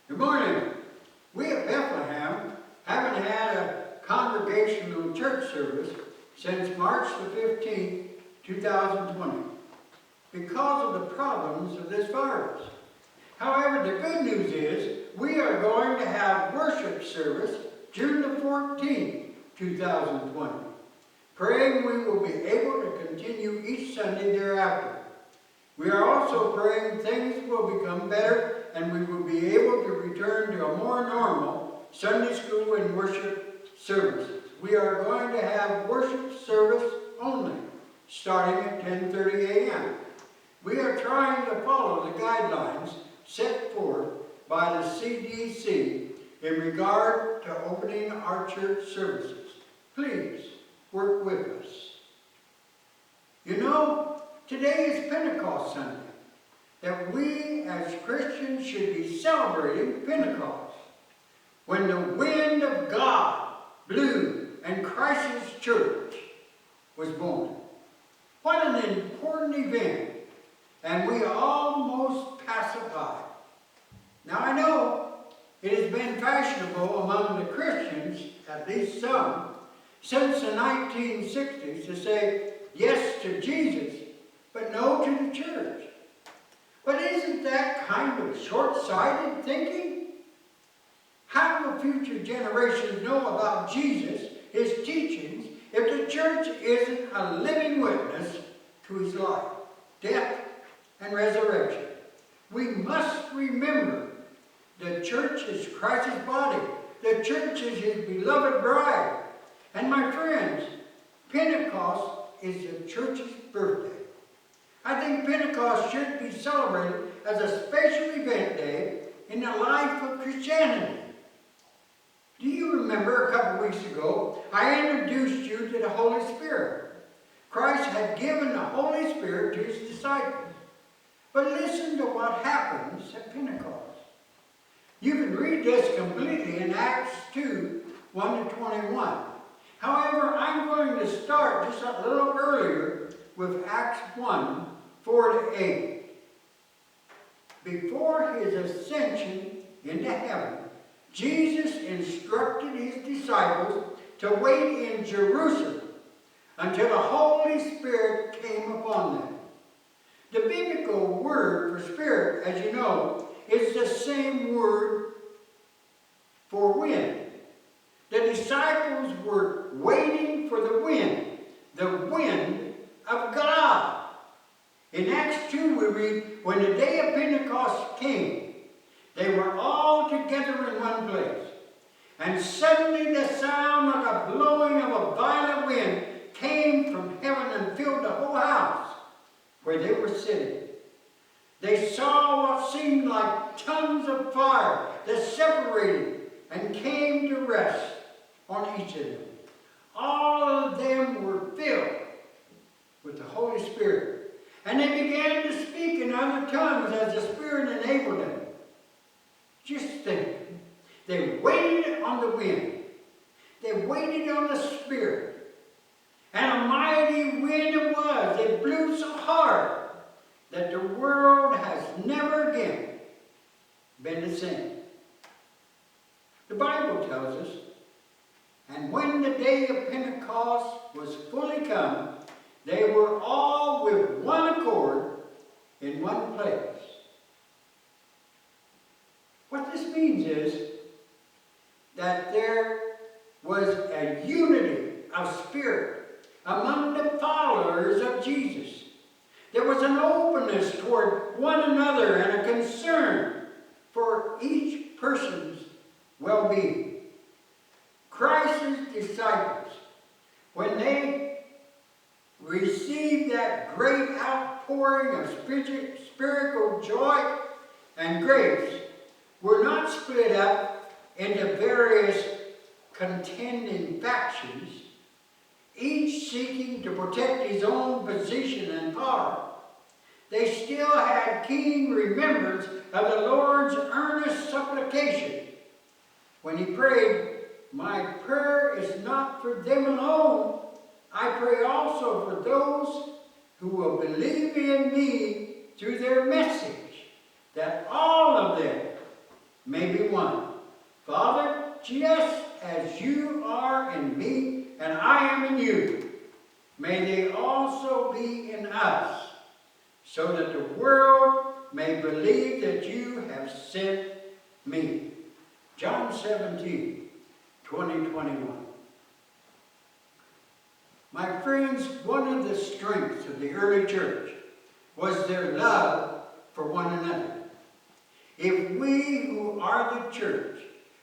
Good morning. We at Bethlehem haven't had a congregational church service since March the 15th, 2020, because of the problems of this virus. However, the good news is we are going to have worship service June the 14th, 2020, praying we will be able to continue each Sunday thereafter. We are also praying things will become better and we will be able to return to a more normal Sunday school and worship services. We are going to have worship service only, starting at 10:30 a.m. We are trying to follow the guidelines set forth by the CDC in regard to opening our church services. Please work with us. You know, today is Pentecost Sunday, that we as Christians should be celebrating Pentecost, when the wind of God blew and Christ's church was born. What an important event, and we almost pass it by. Now I know it has been fashionable among the Christians, at least some, since the 1960s to say yes to Jesus, but no to the church. But isn't that kind of short-sighted thinking? How will future generations know about Jesus, his teachings, if the church isn't a living witness to his life, death, and resurrection? We must remember the church is Christ's body. The church is his beloved bride. And my friends, Pentecost is the church's birthday. I think Pentecost should be celebrated as a special event day in the life of Christianity. Do you remember a couple weeks ago, I introduced you to the Holy Spirit? Christ had given the Holy Spirit to his disciples. But listen to what happens at Pentecost. You can read this completely in Acts 2, 1-21. However, I'm going to start just a little earlier with Acts 1, 4-8. Before his ascension into heaven, Jesus instructed his disciples to wait in Jerusalem until the Holy Spirit came upon them. The biblical word for spirit, as you know, is the same word for wind. The disciples were waiting for the wind of God. In Acts 2 we read, when the day of Pentecost came, they were all together in one place. And suddenly the sound like a blowing of a violent wind came from heaven and filled the whole house where they were sitting. They saw what seemed like tongues of fire that separated and came to rest on each of them. All of them were filled with the Holy Spirit. And they began to speak in other tongues as the Spirit enabled them. Just think. They waited on the wind. They waited on the Spirit. And a mighty wind it was. It blew so hard that the world has never again been the same. The Bible tells us, and when the day of Pentecost was fully come, they were all with one accord in one place. What this means is that there was a unity of spirit among the followers of Jesus. There was an openness toward one another and a concern for each person's well-being. Christ's disciples, when they received that great outpouring of spiritual joy and grace, were not split up into various contending factions, each seeking to protect his own position and power. They still had keen remembrance of the Lord's earnest supplication when he prayed, "My prayer is not for them alone. I pray also for those who will believe in me through their message, that all of them may be one. Father, just as you are in me and I am in you, may they also be in us, so that the world may believe that you have sent me. John 17, 20-21. My friends, one of the strengths of the early church was their love for one another. If we who are the church,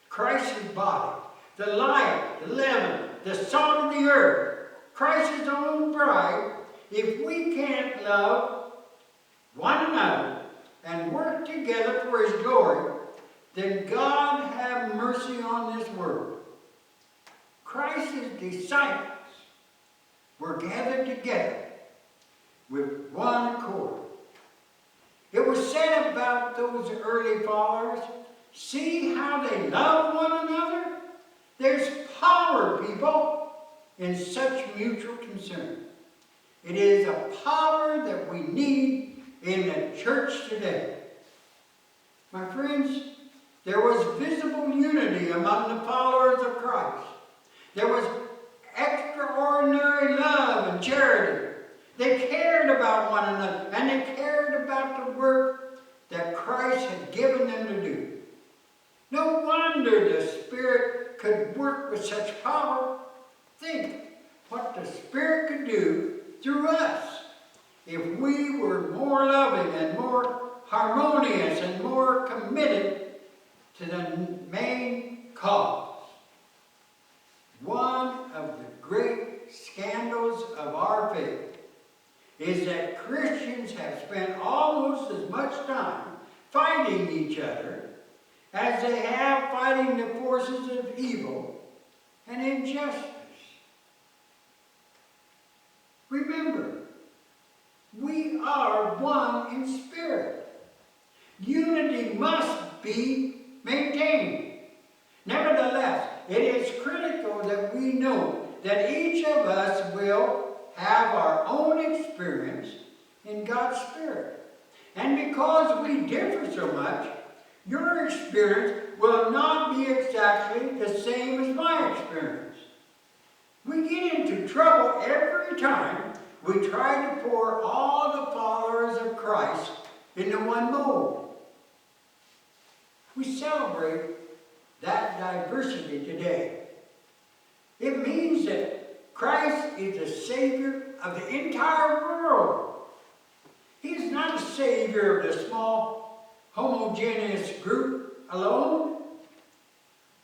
Christ's body, the light, the leaven, the salt of the earth, Christ's own bride, if we can't love one another and work together for His glory, then God have mercy on this world. Christ's disciples were gathered together with one accord. It was said about those early followers, see how they love one another? There's power, people, in such mutual concern. It is a power that we need in the church today. My friends, there was visible unity among the followers of Christ. There was extraordinary love and charity. They cared about one another, and they cared about the work that Christ had given them to do. No wonder the Spirit could work with such power. Think what the Spirit could do through us if we were more loving and more harmonious and more committed to the main cause. One of the great scandals of our faith is that Christians have spent almost as much time fighting each other as they have fighting the forces of evil and injustice. Remember, we are one in spirit. Unity must be maintained. Nevertheless, it is critical that we know that each of us will have our own experience in God's Spirit. And because we differ so much, your experience will not be exactly the same as my experience. We get into trouble every time we try to pour all the followers of Christ into one mold. We celebrate that diversity today. It means that Christ is the Savior of the entire world. He is not the Savior of the small, homogeneous group alone.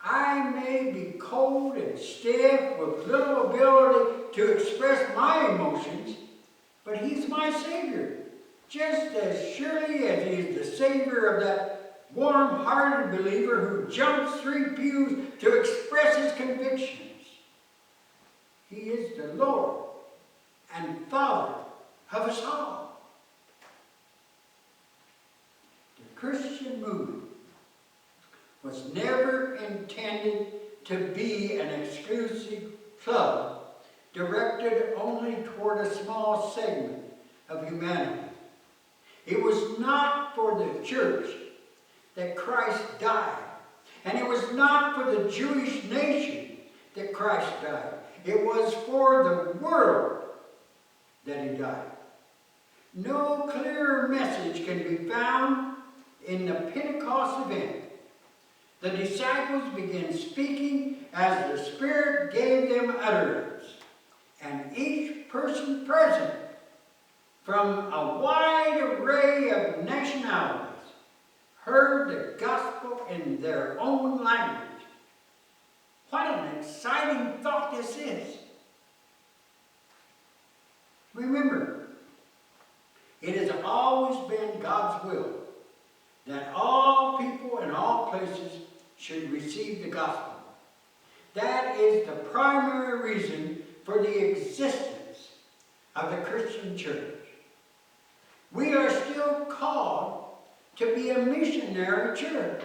I may be cold and stiff with little ability to express my emotions, but He's my Savior, just as surely as He is the Savior of that warm-hearted believer who jumps 3 pews to express his convictions. He is the Lord and Father of us all. The Christian movement was never intended to be an exclusive club directed only toward a small segment of humanity. It was not for the church that Christ died. And it was not for the Jewish nation that Christ died. It was for the world that He died. No clearer message can be found in the Pentecost event. The disciples began speaking as the Spirit gave them utterance. And each person present, from a wide array of nationalities, heard the gospel in their own language. What an exciting thought this is. Remember, it has always been God's will that all people in all places should receive the gospel. That is the primary reason for the existence of the Christian church. We are still called to be a missionary church.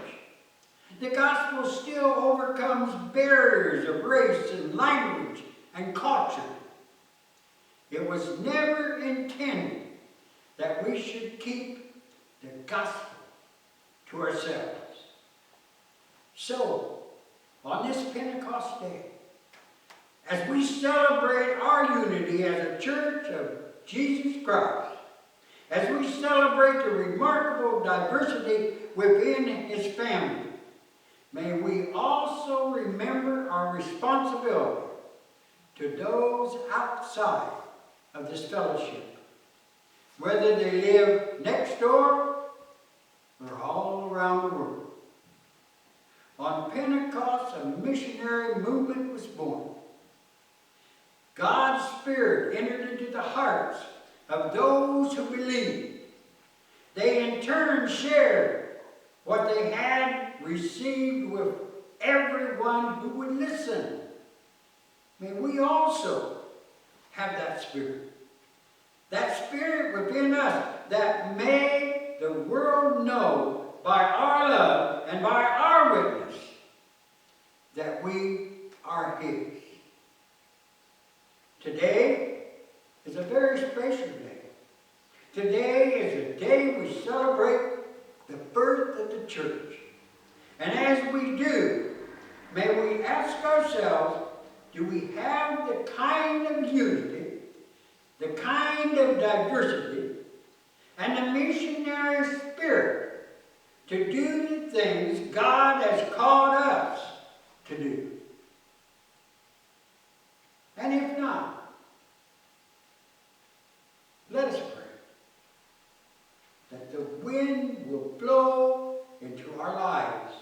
The gospel still overcomes barriers of race and language and culture. It was never intended that we should keep the gospel to ourselves. So, on this Pentecost day, as we celebrate our unity as a church of Jesus Christ, as we celebrate the remarkable diversity within His family, may we also remember our responsibility to those outside of this fellowship, whether they live next door or all around the world. On Pentecost, a missionary movement was born. God's Spirit entered into the hearts of those who believed. They in turn shared what they had received with everyone who would listen. May we also have that Spirit within us that made the world know by our love and by our witness that we are His. Today is a very special day. Today is a day we celebrate the birth of the church. And as we do, may we ask ourselves, do we have the kind of unity, the kind of diversity, and the missionary spirit to do the things God has called us to do? And if not, let us pray that the wind will blow into our lives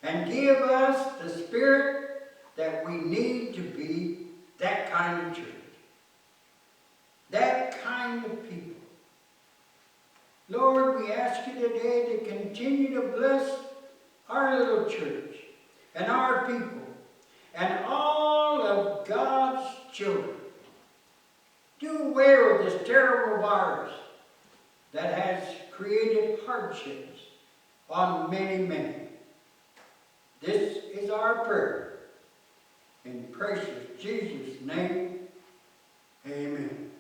and give us the spirit that we need to be that kind of church, that kind of people. Lord, we ask you today to continue to bless our little church and our people and all of God's children. Do away with this terrible virus that has created hardships on many. This is our prayer. In precious Jesus' name, amen.